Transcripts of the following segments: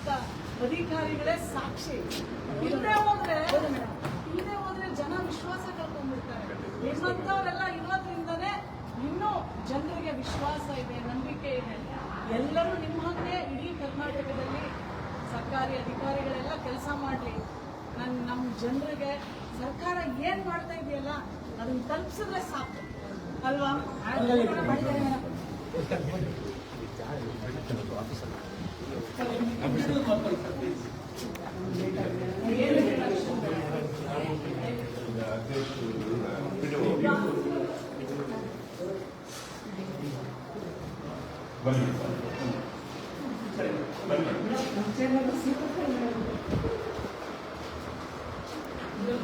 ಇರುವಂತ ಅಧಿಕಾರಿಗಳೇ ಸಾಕ್ಷಿ. ಇಲ್ಲದೆ ಹೋದ್ರೆ ಜನ ವಿಶ್ವಾಸ ಕಳ್ಕೊಂಡ್ಬಿಡ್ತಾರೆ. ನಿಮ್ಮಂಥವರೆಲ್ಲ ಇರೋದ್ರಿಂದನೇ ಇನ್ನೂ ಜನರಿಗೆ ವಿಶ್ವಾಸ ಇದೆ, ನಂಬಿಕೆ ಇದೆ. ಎಲ್ಲರೂ ನಿಮ್ಮ ಹಾಗೆ ಇಡೀ ಕರ್ನಾಟಕದಲ್ಲಿ ಸರ್ಕಾರಿ ಅಧಿಕಾರಿಗಳೆಲ್ಲ ಕೆಲಸ ಮಾಡಲಿ. ನಮ್ಮ ಜನರಿಗೆ ಸರ್ಕಾರ ಏನ್ ಮಾಡ್ತಾ ಇದೆಯಲ್ಲ ಅದನ್ನ ತಲುಪಿಸಿದ್ರೆ ಸಾಕು ಅಲ್ವಾ?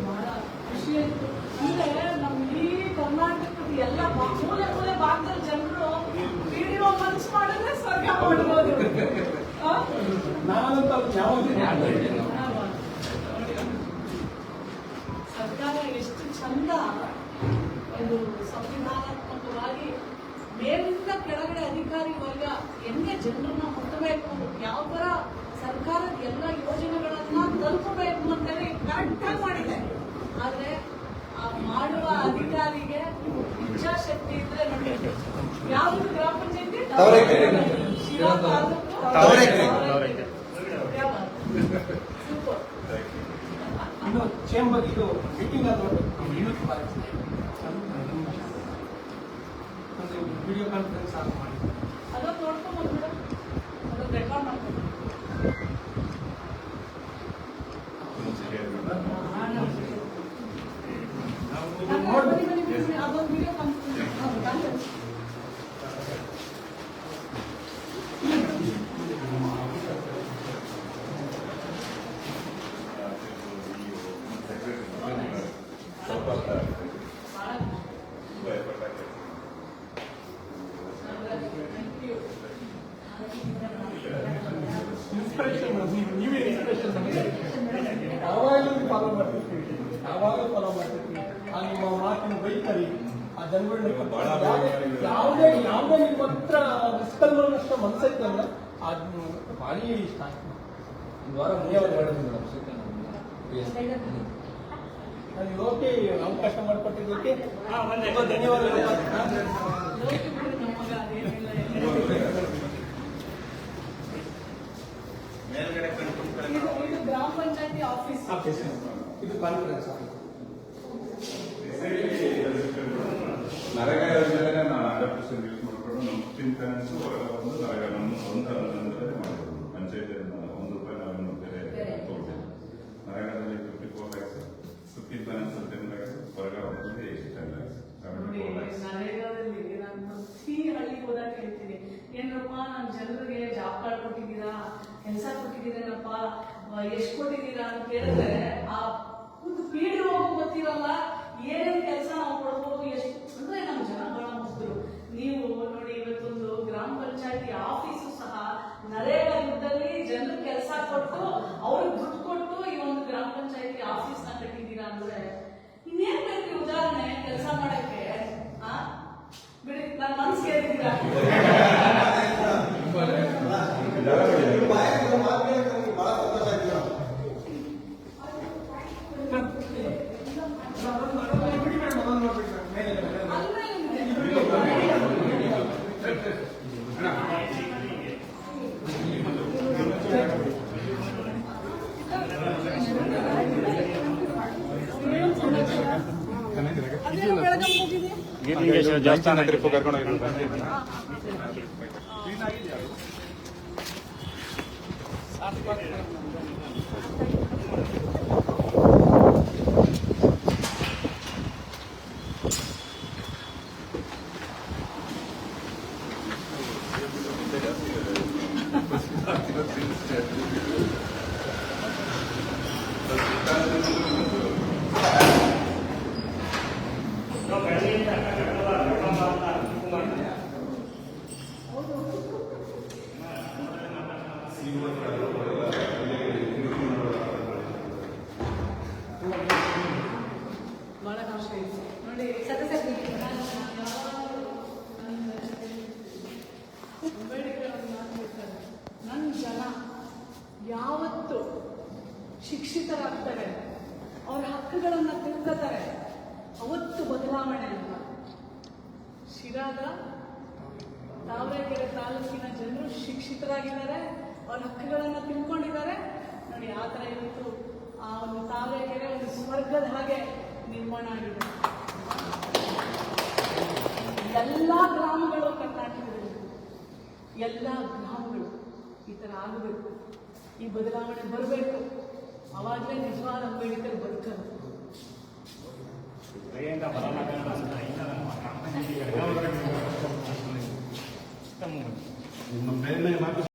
ಬಹಳ ಖುಷಿ ಆಯ್ತು. ಅಂದ್ರೆ ನಮ್ಮ ಇಡೀ ಕರ್ನಾಟಕದ ಎಲ್ಲ ಮೂಲೆ ಮೂಲೆ ಭಾಗದ ಜನರು ವಿಡಿಯೋ ಮನ್ಸ್ ಮಾಡಿದ್ರೆ ಸ್ವರ್ಗ ಮಾಡ್ಬೋದು. ಸರ್ಕಾರ ಎಷ್ಟು ಚಂದ ಒಂದು ಸಂವಿಧಾನಾತ್ಮಕವಾಗಿ ಮೇಲಿಂದ ಕೆಳಗಡೆ ಅಧಿಕಾರಿ ವರ್ಗ ಹೆಂಗೆ ಜನರನ್ನ ಮುಟ್ಟಬೇಕು, ಯಾವ ತರ ಸರ್ಕಾರದ ಎಲ್ಲ ಯೋಜನೆಗಳನ್ನ ತಲುಪಬೇಕು ಅಂತೇಳಿ ಕರೆಕ್ಟ್ ಆಗಿ ಮಾಡಿದೆ. ಆದ್ರೆ ಆ ಮಾಡುವ ಅಧಿಕಾರಿಗೆ ಇಚ್ಛಾಶಕ್ತಿ ಇದ್ರೆ ನೋಡಿ. ಯಾವ್ದು ಗ್ರಾಮ ಪಂಚಾಯತಿ ಶಿರಾ ಸೂಪರ್. ಇನ್ನು ಚೇಂಬರ್ ಇದು ಮೀಟಿಂಗ್ ವಿಡಿಯೋ ಕಾನ್ಫರೆನ್ಸ್ ಆಗಿ ಮಾಡಿ ಅದನ್ನ ನೋಡ್ಕೊಂಡು ಬಂದ್ಬಿಡು, ಅದನ್ನ ರೆಕಾರ್ಡ್ ಮಾಡ್ಕೊಂಡು ಅದೊಂದು ವಿಡಿಯೋ ಕಾನ್ಫರೆನ್ಸ್ ನೀವೇ ಇನ್ಸ್ಪಿರೇಷನ್ ಯಾವಾಗಲೂ ಫಾಲೋ ಮಾಡ್ತಿರ್ತೀವಿ, ಯಾವಾಗಲೂ ಫಾಲೋ ಮಾಡ್ತಿರ್ತೀವಿ. ಆ ನಿಮ್ಮ ಮಾತಿನ ವೈಖರಿ, ಆ ಜನಗಳನ್ನ ಯಾವುದೇ ನಿಮ್ಮ ಹತ್ರ ನಿಷ್ಕಲ್ಮನಷ್ಟು ಮನಸ್ಸೈತೆ ಅಂದ್ರೆ ಅದು ಭಾರಿ ಇಷ್ಟ ಆಯ್ತು. ಒಂದು ವಾರ ಮುನಿಯವರು ಮಾಡಿದ್ರು ನಾನು ಓಕೆ ಅವಕಾಶ ಮಾಡಿಕೊಟ್ಟಿದ್ದಕ್ಕೆ ಧನ್ಯವಾದಗಳು. ಇದು ಗ್ರಾಮ ಪಂಚಾಯತಿ ಆಫೀಸ್, ಇದು ಕಾನ್ಫರೆನ್ಸ್ ಆಫೀಸ್. ನರೇಗಾ ಯೋಜನೆ ನಾವು 100% ಯೂಸ್ ಮಾಡಿಕೊಂಡು ನಮ್ಮ ಫೈನಾನ್ಸ್ ಹೊರಗೆ ಬಂದು ನರೇಗಾ ನಮ್ಮ ಸ್ವಂತ ಅನುದಾನದಲ್ಲೇ ಮಾಡಿರೋದು. ಪಂಚಾಯತಿಯಿಂದ ₹1 ನಾವೇನು ಬೇರೆ ತಗೊಳ್ತೇವೆ. ನರೇಗಾದಲ್ಲಿ 54 lakhs, 15 ಫೈನಾನ್ಸ್ 10 lakhs, ಹೊರಗೆ ಬಂದಲ್ಲಿ 10 lakhs. ನರೇಗಾದಲ್ಲಿ ನಾನು ಪ್ರತಿ ಹಳ್ಳಿಗೆ ಹೋದಾಗ ಹೇಳ್ತೀನಿ, ಏನಪ್ಪ ನಮ್ಮ ಜನರಿಗೆ ಜಾಬ್ ಕಾರ್ಡ್ ಕೊಟ್ಟಿದ್ದೀರಾ, ಕೆಲಸ ಕೊಟ್ಟಿದ್ದೀರೇನಪ್ಪ, ಎಷ್ಟು ಕೊಟ್ಟಿದ್ದೀರಾ ಅಂತ ಕೇಳಿದ್ರೆ ಆ ಒಂದು ಪೀಡಿ ಹೋಗಿ ಗೊತ್ತಿರಲ್ಲ ಏನೇನು ಕೆಲಸ ನಾವು ಕೊಡ್ಬೋದು, ಎಷ್ಟು ಅಂದ್ರೆ ನಮ್ಮ ಜನ ಬಹಳ ಮುಗ್ಧರು. ನೀವು ನೋಡಿ, ಇವತ್ತೊಂದು ಗ್ರಾಮ ಪಂಚಾಯತಿ ಆಫೀಸು ಸಹ ನರೇಗಾ ದುಡ್ಡಲ್ಲಿ ಜನರು ಕೆಲಸ ಕೊಟ್ಟು ಅವ್ರಿಗೆ ದುಡ್ಡು ಕೊಟ್ಟು ಈ ಒಂದು ಗ್ರಾಮ ಪಂಚಾಯತಿ ಆಫೀಸ್ ನ ಕಟ್ಟಿದ್ದೀರಾ ಅಂದ್ರೆ ಇನ್ನೇನ್ ಬೇಕು ಉದಾಹರಣೆ ಕೆಲಸ ಮಾಡಕ್ಕೆ? ಬಿಡಿ, ನನ್ನ ಮನ್ಸು ಕೇಳಿದ್ದೀರಾ? ದೇವಸ್ಥಾನ ಟ್ರಿಪ್ ಕರ್ಕೊಂಡು ಹೋಗಿರೋದು. ಬಹಳ ಖುಷಿ ಆಯ್ತು ನೋಡಿ. ಅಂಬೇಡ್ಕರ್ ನನ್ನ ಜನ ಯಾವತ್ತು ಶಿಕ್ಷಿತರಾಗ್ತಾರೆ, ಅವರ ಹಕ್ಕುಗಳನ್ನು ತಿಳ್ಕೊತಾರೆ, ಅವತ್ತು ಬದಲಾವಣೆ ಇಲ್ಲ. ಶಿರಾದ ತಾವರೆಕೆರೆ ತಾಲೂಕಿನ ಜನರು ಶಿಕ್ಷಿತರಾಗಿದ್ದಾರೆ, ಅವ್ರ ಹಕ್ಕುಗಳನ್ನು ತಿಳ್ಕೊಂಡಿದ್ದಾರೆ. ನೋಡಿ, ಆ ಥರ ಇವತ್ತು ಆ ಒಂದು ತಾವರೆಕೆರೆ ಒಂದು ಸ್ವರ್ಗದ ಹಾಗೆ ನಿರ್ಮಾಣ ಆಗಿದೆ. ಎಲ್ಲ ಗ್ರಾಮಗಳು ಕರ್ನಾಟಕದಲ್ಲಿ, ಎಲ್ಲ ಗ್ರಾಮಗಳು ಈ ಥರ ಆಗಬೇಕು, ಈ ಬದಲಾವಣೆ ಬರಬೇಕು. ಅವಾಗಲೇ ನಿಜವಾದ ಅಂಬೇಡ್ಕರ್ ಬದುಕರು.